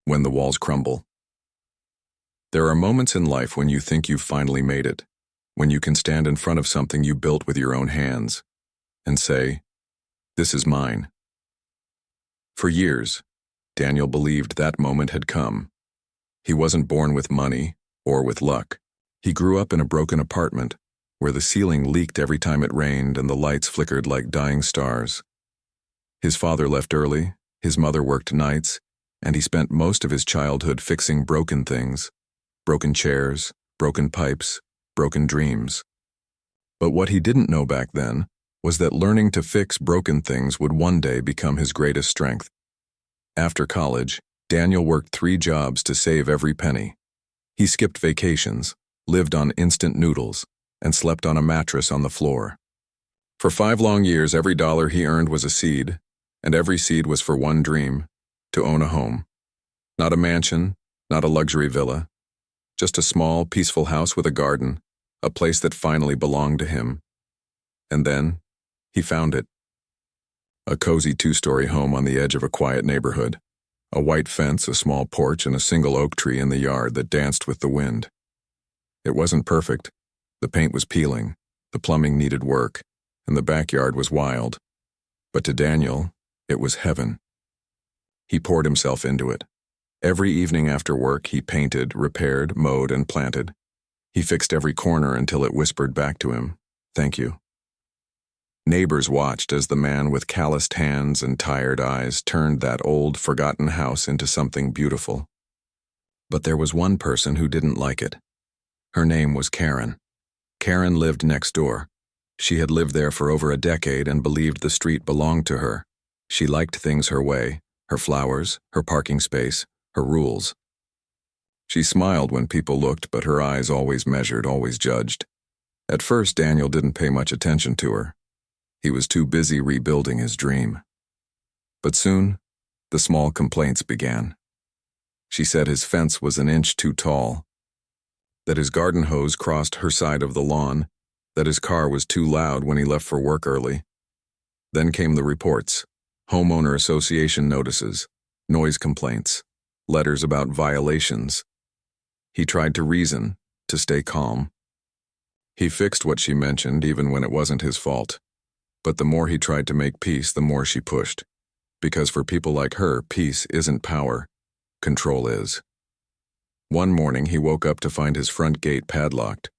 when the walls crumble. There are moments in life when you think you've finally made it, when you can stand in front of something you built with your own hands and say, "This is mine." For years, Daniel believed that moment had come. He wasn't born with money or with luck. He grew up in a broken apartment where the ceiling leaked every time it rained and the lights flickered like dying stars. His father left early, his mother worked nights, and he spent most of his childhood fixing broken things, broken chairs, broken pipes, broken dreams. But what he didn't know back then was that learning to fix broken things would one day become his greatest strength. After college, Daniel worked 3 jobs to save every penny. He skipped vacations, lived on instant noodles, and slept on a mattress on the floor. For 5 long years, every dollar he earned was a seed, and every seed was for one dream: to own a home. Not a mansion, not a luxury villa, just a small, peaceful house with a garden, a place that finally belonged to him. And then, he found it. A cozy 2-story home on the edge of a quiet neighborhood. A white fence, a small porch, and a single oak tree in the yard that danced with the wind. It wasn't perfect. The paint was peeling, the plumbing needed work, and the backyard was wild. But to Daniel, it was heaven. He poured himself into it. Every evening after work, he painted, repaired, mowed, and planted. He fixed every corner until it whispered back to him, "Thank you." Neighbors watched as the man with calloused hands and tired eyes turned that old, forgotten house into something beautiful. But there was one person who didn't like it. Her name was Karen. Karen lived next door. She had lived there for over a decade and believed the street belonged to her. She liked things her way, her flowers, her parking space, her rules. She smiled when people looked, but her eyes always measured, always judged. At first, Daniel didn't pay much attention to her. He was too busy rebuilding his dream. But soon, the small complaints began. She said his fence was an inch too tall, that his garden hose crossed her side of the lawn, that his car was too loud when he left for work early. Then came the reports, homeowner association notices, noise complaints, letters about violations. He tried to reason, to stay calm. He fixed what she mentioned even when it wasn't his fault. But the more he tried to make peace, the more she pushed. Because for people like her, peace isn't power, control is. One morning, he woke up to find his front gate padlocked.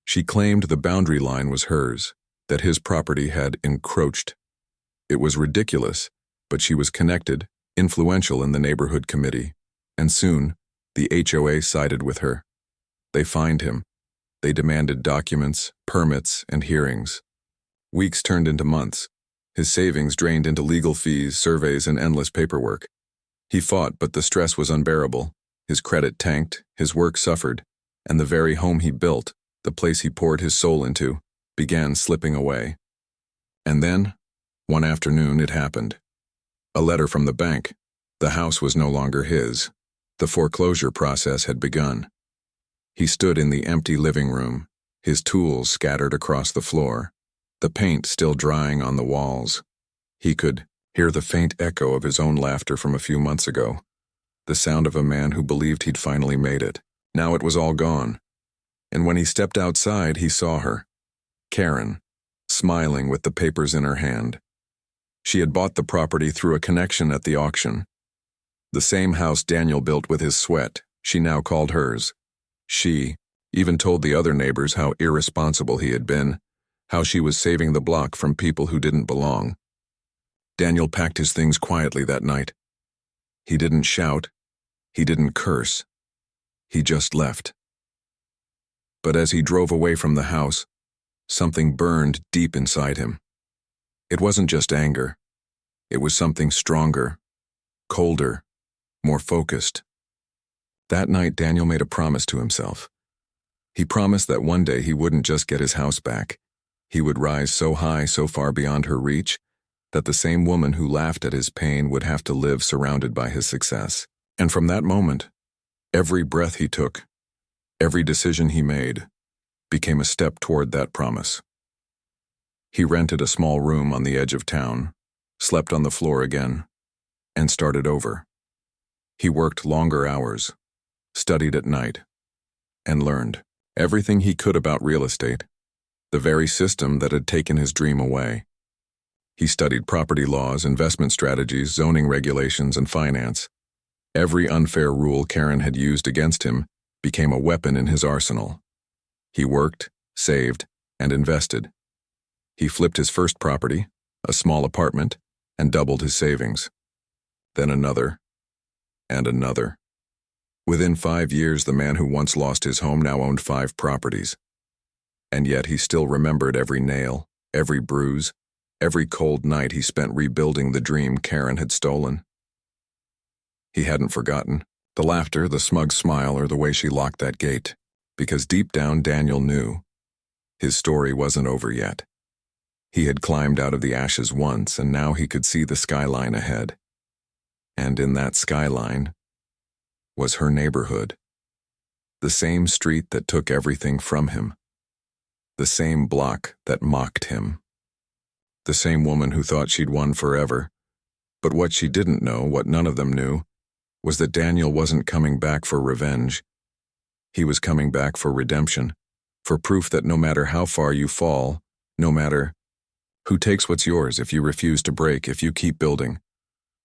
She claimed the boundary line was hers, that his property had encroached. It was ridiculous, but she was connected, influential in the neighborhood committee, and soon, the HOA sided with her. They fined him. They demanded documents, permits, and hearings. Weeks turned into months. His savings drained into legal fees, surveys, and endless paperwork. He fought, but the stress was unbearable. His credit tanked, his work suffered, and the very home he built, the place he poured his soul into, began slipping away. And then, one afternoon, it happened. A letter from the bank. The house was no longer his. The foreclosure process had begun. He stood in the empty living room, his tools scattered across the floor, the paint still drying on the walls. He could hear the faint echo of his own laughter from a few months ago, the sound of a man who believed he'd finally made it. Now it was all gone. And when he stepped outside, he saw her, Karen, smiling with the papers in her hand. She had bought the property through a connection at the auction. The same house Daniel built with his sweat, she now called hers. She even told the other neighbors how irresponsible he had been, how she was saving the block from people who didn't belong. Daniel packed his things quietly that night. He didn't shout. He didn't curse. He just left. But as he drove away from the house, something burned deep inside him. It wasn't just anger. It was something stronger, colder, more focused. That night, Daniel made a promise to himself. He promised that one day he wouldn't just get his house back. He would rise so high, so far beyond her reach, that the same woman who laughed at his pain would have to live surrounded by his success. And from that moment, every breath he took, every decision he made, became a step toward that promise. He rented a small room on the edge of town, slept on the floor again, and started over. He worked longer hours, studied at night, and learned everything he could about real estate, the very system that had taken his dream away. He studied property laws, investment strategies, zoning regulations, and finance. Every unfair rule Karen had used against him became a weapon in his arsenal. He worked, saved, and invested. He flipped his first property, a small apartment, and doubled his savings. Then another, and another. Within 5 years, the man who once lost his home now owned 5 properties. And yet he still remembered every nail, every bruise, every cold night he spent rebuilding the dream Karen had stolen. He hadn't forgotten the laughter, the smug smile, or the way she locked that gate, because deep down Daniel knew his story wasn't over yet. He had climbed out of the ashes once, and now he could see the skyline ahead. And in that skyline was her neighborhood. The same street that took everything from him. The same block that mocked him. The same woman who thought she'd won forever. But what she didn't know, what none of them knew, was that Daniel wasn't coming back for revenge. He was coming back for redemption, for proof that no matter how far you fall, no matter who takes what's yours if you refuse to break, if you keep building,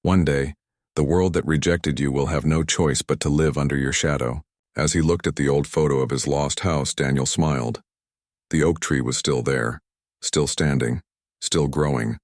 one day, the world that rejected you will have no choice but to live under your shadow. As he looked at the old photo of his lost house, Daniel smiled. The oak tree was still there, still standing, still growing,